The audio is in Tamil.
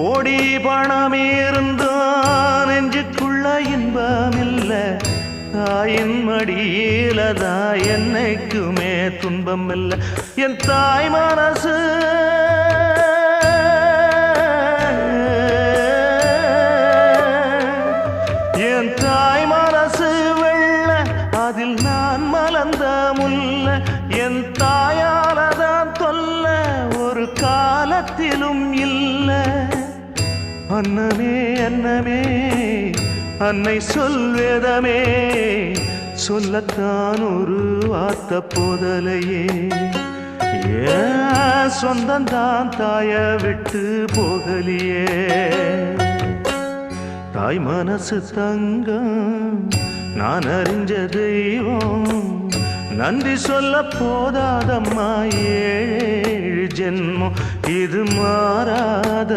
கோடி பணம் இருந்தான் நெஞ்சுக்குள்ள இன்பமில்ல தாயின் மடியிலதான் என்னைக்குமே துன்பம் இல்ல என் தாய் மனசு என் தாய் மனசு வெள்ள அதில் நான் மலர்ந்த முல்ல என் தாயாலதான் தொல்ல ஒரு காலத்திலும் இல்ல அன்னமே அன்னமே அன்னை சொல்வேதமே சொல்லத்தான் ஒரு வார்த்தை போதலையே ஏன் சொந்தந்தான் தாய விட்டு போகலியே தாய் மனசு தங்கம் நான் அறிஞ்ச தெய்வம் நன்றி சொல்ல போதாதம்மா ஏழு ஜென்மம் இது மாறாத